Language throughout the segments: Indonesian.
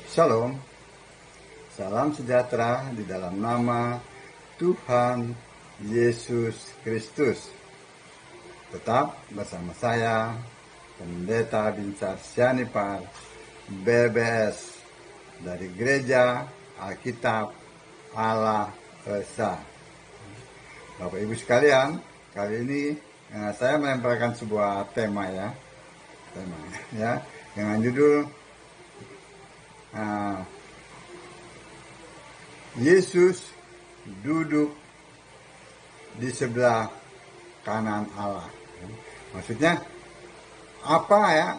Shalom, salam sejahtera di dalam nama Tuhan Yesus Kristus. Tetap bersama saya, Pendeta Binsar Sianipar, BBS, dari Gereja Alkitab Allah Esa. Bapak Ibu sekalian, kali ini saya melemparkan sebuah tema dengan judul Yesus duduk di sebelah kanan Allah. Maksudnya apa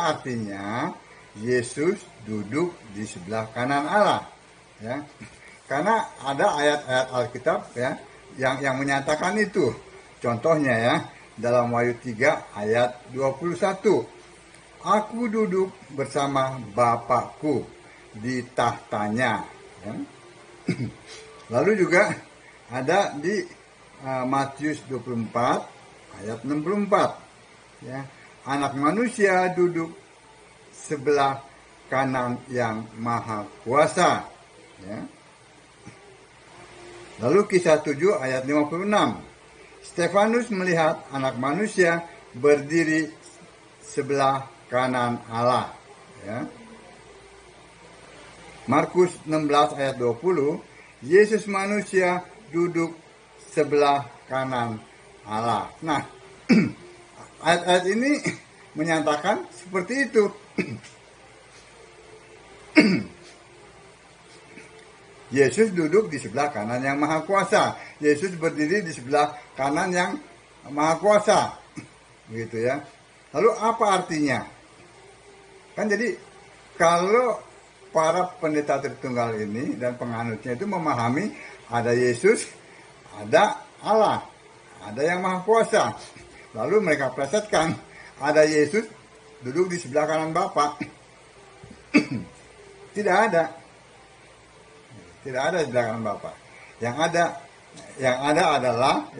artinya Yesus duduk di sebelah kanan Allah? Ya. Karena ada ayat-ayat Alkitab yang menyatakan itu. Contohnya dalam Wahyu 3 ayat 21. Aku duduk bersama Bapakku di tahtanya. Lalu juga ada di Matius 24 ayat 64. Anak manusia duduk sebelah kanan yang maha kuasa. Lalu Kisah 7 ayat 56. Stefanus melihat anak manusia berdiri sebelah kanan Allah. Markus 16 ayat 20, Yesus manusia duduk sebelah kanan Allah. Nah, ayat-ayat ini menyatakan seperti itu. Yesus duduk di sebelah kanan yang maha kuasa. Yesus berdiri di sebelah kanan yang maha kuasa. Begitu ya. Lalu apa artinya? Kan jadi kalau para pendeta Tritunggal ini dan penganutnya itu memahami ada Yesus, ada Allah, ada yang maha kuasa. Lalu mereka plesetkan ada Yesus duduk di sebelah kanan Bapa. Tidak ada. Tidak ada di sebelah kanan Bapa. Yang ada adalah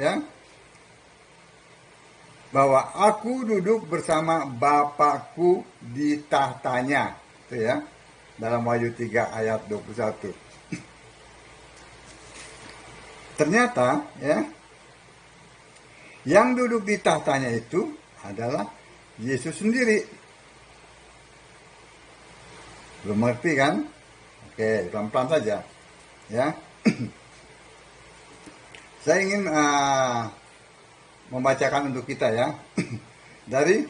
bahwa aku duduk bersama Bapakku di tahtanya. Itu dalam Wahyu 3 ayat 21. Ternyata yang duduk di tahtanya itu adalah Yesus sendiri. Belum mengerti kan? Oke, pelan-pelan saja. Saya ingin membacakan untuk kita dari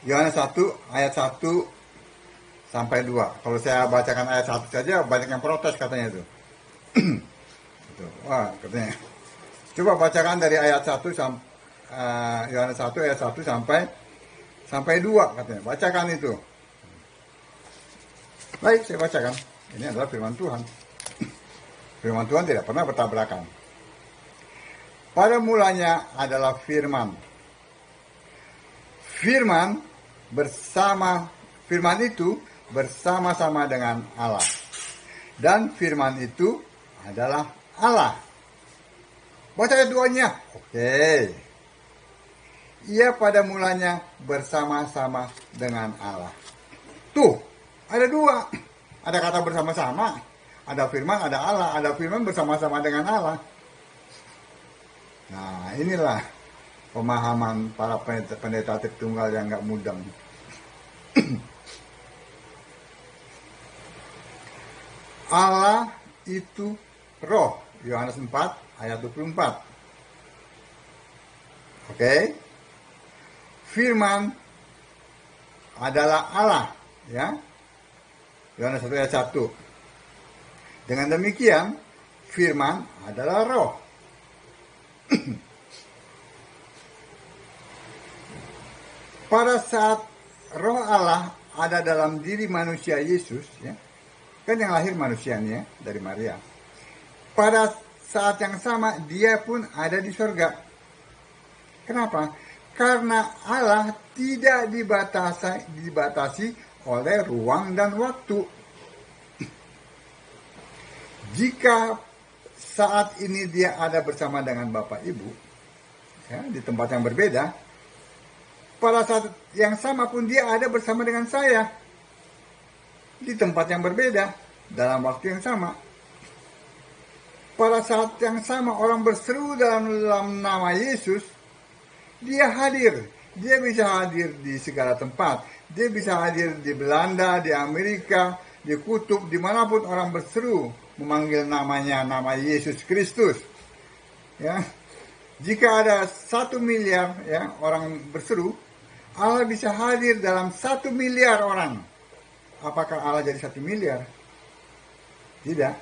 Yohanes 1 ayat 1 sampai 2. Kalau saya bacakan ayat 1 saja banyak yang protes katanya itu. Wah, katanya. Coba bacakan dari ayat 1 sampai Yohanes 1 ayat 1 sampai 2 katanya. Bacakan itu. Baik, saya bacakan. Ini adalah firman Tuhan. Firman Tuhan tidak pernah bertabrakan. Pada mulanya adalah firman. Firman itu bersama-sama dengan Allah. Dan firman itu adalah Allah. Baca ayat 2-nya. Oke. Ia pada mulanya bersama-sama dengan Allah. Tuh, ada 2. Ada kata bersama-sama. Ada firman, ada Allah. Ada firman bersama-sama dengan Allah. Nah, inilah pemahaman para pendeta Tritunggal yang gak mudeng. Allah itu roh. Yohanes 4 ayat 24. Oke. Firman adalah Allah. Yohanes 1 ayat 1. Dengan demikian, firman adalah roh. Pada saat roh Allah ada dalam diri manusia Yesus, kan yang lahir manusianya dari Maria. Pada saat yang sama dia pun ada di surga. Kenapa? Karena Allah tidak dibatasi oleh ruang dan waktu. Jika saat ini dia ada bersama dengan Bapak Ibu, di tempat yang berbeda, pada saat yang sama pun dia ada bersama dengan saya. di tempat yang berbeda dalam waktu yang sama. Pada saat yang sama orang berseru dalam nama Yesus, dia hadir. Dia bisa hadir di segala tempat. Dia bisa hadir di Belanda, di Amerika, di kutub, dimanapun orang berseru memanggil namanya, nama Yesus Kristus. Ya, jika ada 1 miliar ya orang berseru, Allah bisa hadir dalam 1 miliar orang. Apakah Allah jadi 1 miliar? Tidak,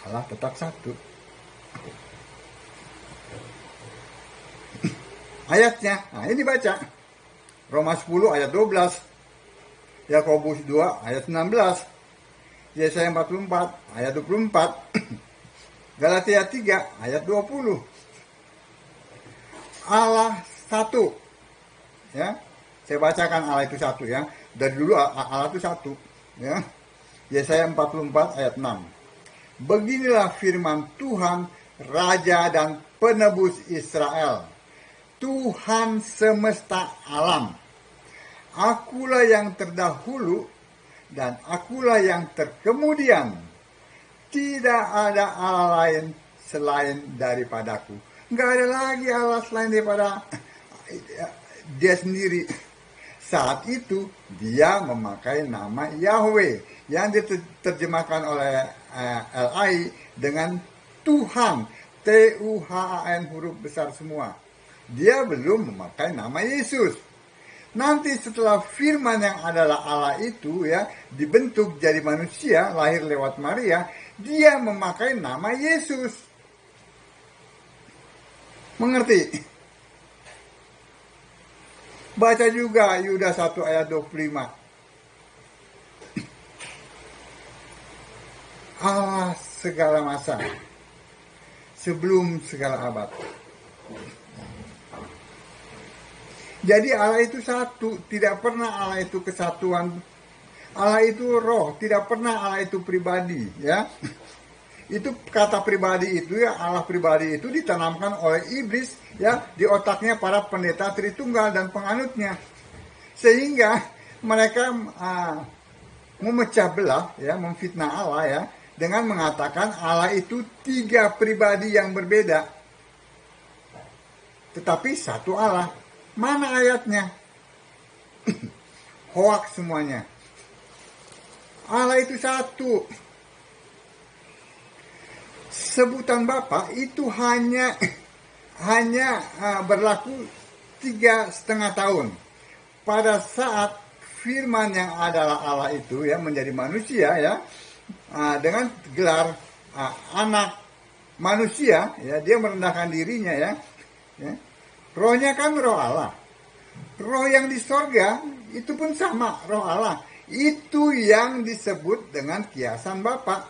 Allah tetap satu. Ayatnya, nah ini baca. Roma 10 ayat 12, Yakobus 2 ayat 19, Yesaya 44 ayat 24, Galatia 3 ayat 20. Allah satu. Ya. Saya bacakan Allah itu satu ya. Dari dulu Allah itu satu, ya. Yesaya 44 ayat 6. Beginilah firman Tuhan, Raja dan Penebus Israel, Tuhan semesta alam. Akulah yang terdahulu dan akulah yang terkemudian. Tidak ada Allah lain selain daripadaku. Nggak ada lagi Allah selain daripada dia sendiri. Saat itu dia memakai nama Yahweh yang diterjemahkan oleh LAI dengan Tuhan, Tuhan, huruf besar semua. Dia belum memakai nama Yesus. Nanti setelah firman yang adalah Allah itu ya dibentuk jadi manusia, lahir lewat Maria, dia memakai nama Yesus. Mengerti? Baca juga Yudas 1 ayat 25. Allah segala masa, sebelum segala abad. Jadi Allah itu satu, tidak pernah Allah itu kesatuan. Allah itu roh, tidak pernah Allah itu pribadi, ya. Itu kata pribadi itu ya, Allah pribadi itu ditanamkan oleh iblis ya di otaknya para pendeta Tritunggal dan penganutnya. Sehingga mereka memecah belah ya, memfitnah Allah ya dengan mengatakan Allah itu 3 pribadi yang berbeda. Tetapi satu Allah. Mana ayatnya? Hoak semuanya. Allah itu satu. Sebutan Bapa itu hanya berlaku 3,5 tahun. Pada saat firman yang adalah Allah itu ya menjadi manusia ya dengan gelar anak manusia ya, dia merendahkan dirinya ya. Rohnya kan roh Allah. Roh yang di sorga itu pun sama roh Allah. Itu yang disebut dengan kiasan Bapa.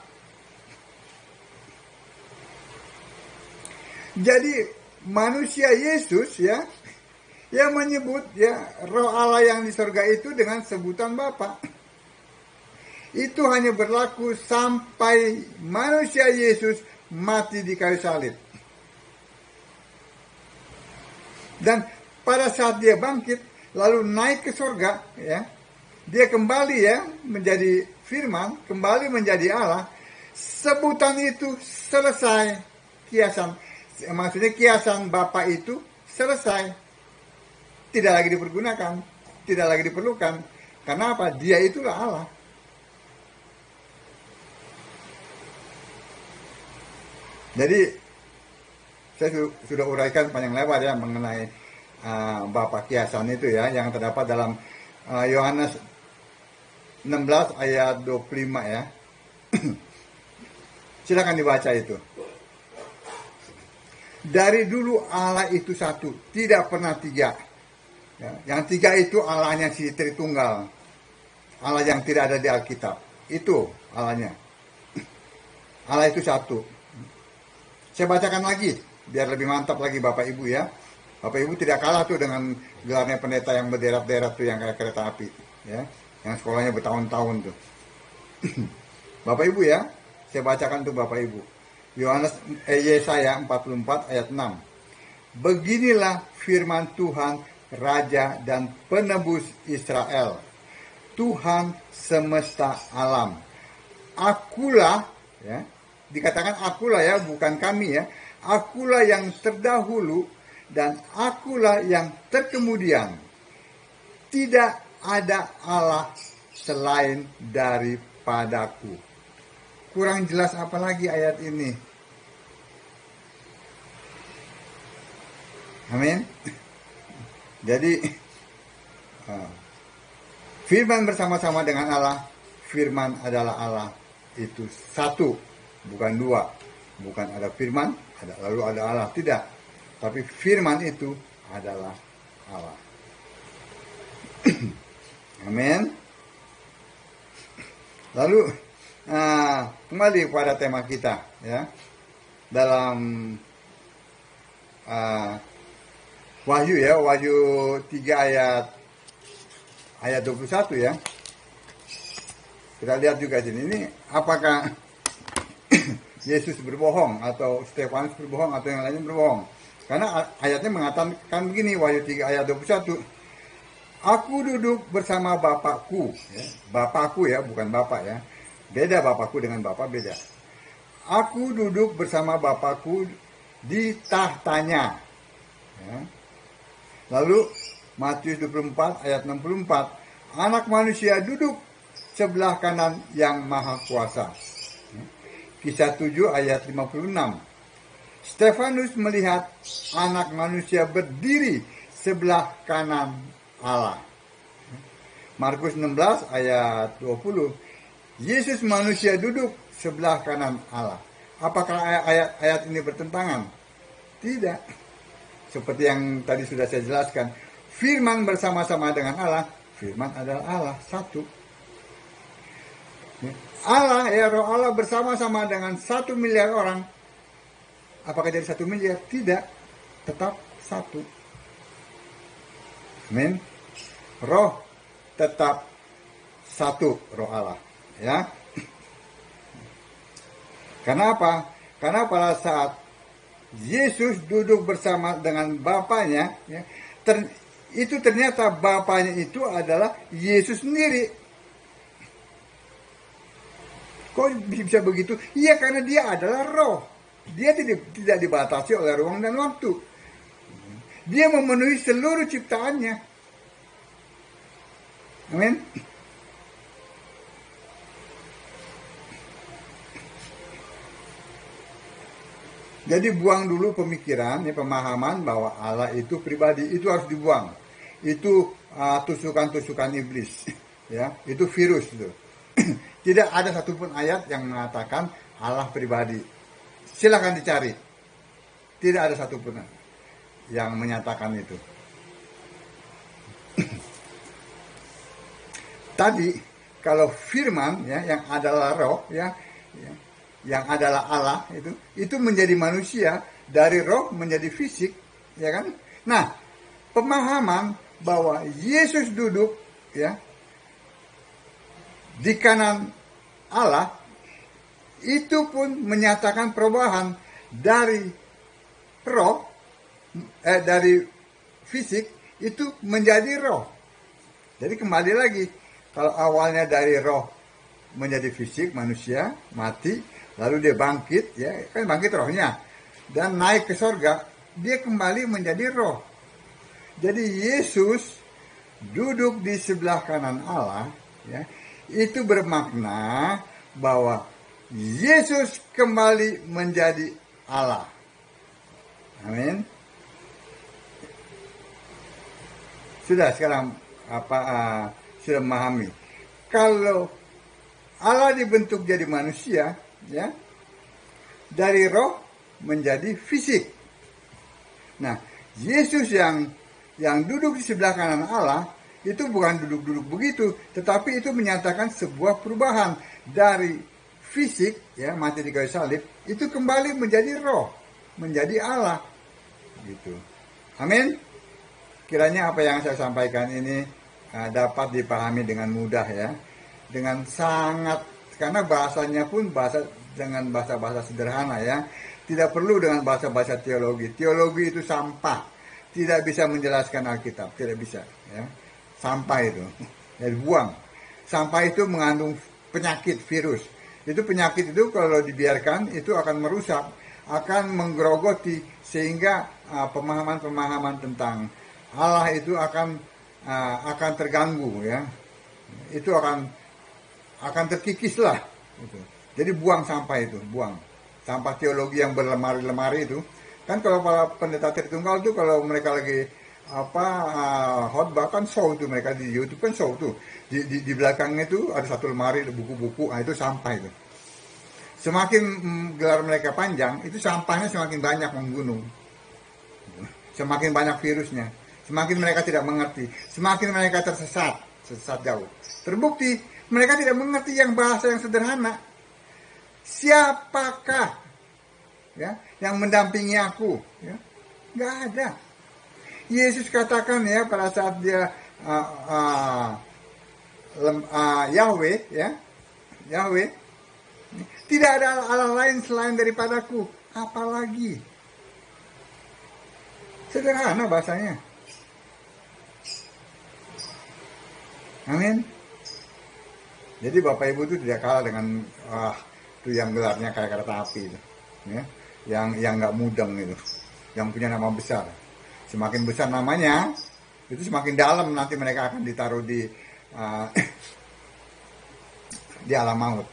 Jadi manusia Yesus ya yang menyebut ya roh Allah yang di sorga itu dengan sebutan Bapa. Itu hanya berlaku sampai manusia Yesus mati di kayu salib. Dan pada saat dia bangkit lalu naik ke sorga ya, dia kembali ya menjadi firman, kembali menjadi Allah. Sebutan itu selesai kiasan. Maksudnya kiasan Bapa itu selesai. Tidak lagi dipergunakan, tidak lagi diperlukan. Karena apa? Dia itulah Allah. Jadi saya sudah uraikan panjang lebar ya mengenai Bapa kiasan itu ya yang terdapat dalam Yohanes 16 ayat 25 ya. Silakan dibaca itu. Dari dulu Allah itu satu, tidak pernah 3. Ya, yang 3 itu Allahnya si Tritunggal. Allah yang tidak ada di Alkitab. Itu Allahnya. Allah itu satu. Saya bacakan lagi, biar lebih mantap lagi Bapak Ibu ya. Bapak Ibu tidak kalah tuh dengan gelarnya pendeta yang berderat-derat tuh yang kayak kereta api. Ya, yang sekolahnya bertahun-tahun tuh. Bapak Ibu ya, saya bacakan tuh Bapak Ibu. Yesaya 44 ayat 6. Beginilah firman Tuhan, Raja dan Penebus Israel, Tuhan semesta alam. Akulah, ya, dikatakan akulah ya, bukan kami ya. Akulah yang terdahulu dan akulah yang terkemudian. Tidak ada Allah selain daripadaku. Kurang jelas apa lagi ayat ini? Amin. Jadi firman bersama-sama dengan Allah. Firman adalah Allah. Itu satu, bukan dua. Bukan ada firman, lalu ada Allah. Tidak. Tapi firman itu adalah Allah. Amin. Lalu kembali pada tema kita ya. Dalam Wahyu ya, Wahyu 3 ayat 21 ya. Kita lihat juga sini, ini apakah Yesus berbohong atau Stefanus berbohong atau yang lainnya berbohong. Karena ayatnya mengatakan begini, Wahyu 3 ayat 21. Aku duduk bersama Bapakku, ya. Bapakku ya, bukan Bapak ya. Beda Bapakku dengan Bapak, beda. Aku duduk bersama Bapakku di tahtanya. Ya. Lalu Matius 24 ayat 64. Anak manusia duduk sebelah kanan yang maha kuasa. Kisah 7 ayat 56. Stefanus melihat anak manusia berdiri sebelah kanan Allah. Markus 16 ayat 20. Yesus manusia duduk sebelah kanan Allah. Apakah ayat ini bertentangan? Tidak. Seperti yang tadi sudah saya jelaskan, firman bersama-sama dengan Allah. Firman adalah Allah, satu. Allah, ya roh Allah bersama-sama dengan 1 miliar orang. Apakah jadi 1 miliar? Tidak. Tetap satu. Amin. Roh tetap satu, roh Allah. Ya. Kenapa? Karena pada saat Yesus duduk bersama dengan Bapaknya, ya, itu ternyata Bapaknya itu adalah Yesus sendiri. Kok bisa begitu? Iya, karena dia adalah roh. Dia tidak dibatasi oleh ruang dan waktu. Dia memenuhi seluruh ciptaannya. Amin. Jadi buang dulu pemikiran, ya, pemahaman bahwa Allah itu pribadi. Itu harus dibuang. Itu tusukan-tusukan iblis. Ya, itu virus itu. Tidak ada satupun ayat yang mengatakan Allah pribadi. Silakan dicari. Tidak ada satupun yang menyatakan itu. Tadi kalau firman ya, yang adalah roh ya, yang adalah Allah itu menjadi manusia, dari roh menjadi fisik, ya kan? Nah, pemahaman bahwa Yesus duduk ya di kanan Allah itu pun menyatakan perubahan dari roh dari fisik itu menjadi roh. Jadi kembali lagi, kalau awalnya dari roh menjadi fisik, manusia mati, lalu dia bangkit, ya kan bangkit rohnya dan naik ke sorga, dia kembali menjadi roh. Jadi Yesus duduk di sebelah kanan Allah, ya, itu bermakna bahwa Yesus kembali menjadi Allah. Amin. Sudah sekarang sudah memahami. Kalau Allah dibentuk jadi manusia, ya, dari roh menjadi fisik. Nah, Yesus yang duduk di sebelah kanan Allah itu bukan duduk-duduk begitu, tetapi itu menyatakan sebuah perubahan dari fisik, ya, mati di kayu salib, itu kembali menjadi roh, menjadi Allah, gitu. Amin. Kiranya apa yang saya sampaikan ini dapat dipahami dengan mudah, ya, dengan sangat, karena bahasanya pun dengan bahasa-bahasa sederhana, ya, tidak perlu dengan bahasa-bahasa teologi. Teologi itu sampah, tidak bisa menjelaskan Alkitab, tidak bisa, ya. Sampah itu, jadi buang. sampah itu mengandung penyakit, virus. Itu penyakit itu kalau dibiarkan itu akan merusak, akan menggerogoti, sehingga pemahaman-pemahaman tentang Allah itu akan terganggu, ya. Itu akan terkikis lah. Gitu. Jadi buang sampah itu, buang sampah teologi yang berlemari-lemari itu. Kan kalau para pendeta Tritunggal itu kalau mereka lagi khotbah kan show tuh, mereka di YouTube kan show tuh. Di belakangnya itu ada satu lemari buku-buku, itu sampah itu. Semakin gelar mereka panjang, itu sampahnya semakin banyak menggunung. Semakin banyak virusnya, semakin mereka tidak mengerti, semakin mereka tersesat jauh. Terbukti mereka tidak mengerti yang bahasa yang sederhana. Siapakah, ya, yang mendampingi aku? Ya, nggak ada. Yesus katakan, ya, pada saat dia Yahweh, ya, Yahweh, tidak ada Allah lain selain daripadaku, apalagi. Sederhana bahasanya. Amin. Jadi Bapak Ibu itu tidak kalah dengan itu yang gelarnya kayak kereta api itu, ya, yang nggak mudeng itu, yang punya nama besar. Semakin besar namanya, itu semakin dalam nanti mereka akan ditaruh di alam maut,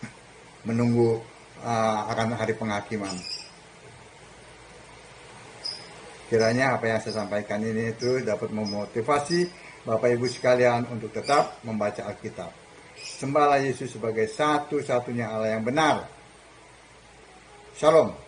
menunggu akan hari penghakiman. Kiranya apa yang saya sampaikan ini itu dapat memotivasi Bapak Ibu sekalian untuk tetap membaca Alkitab. Sembahlah Yesus sebagai satu-satunya Allah yang benar. Shalom.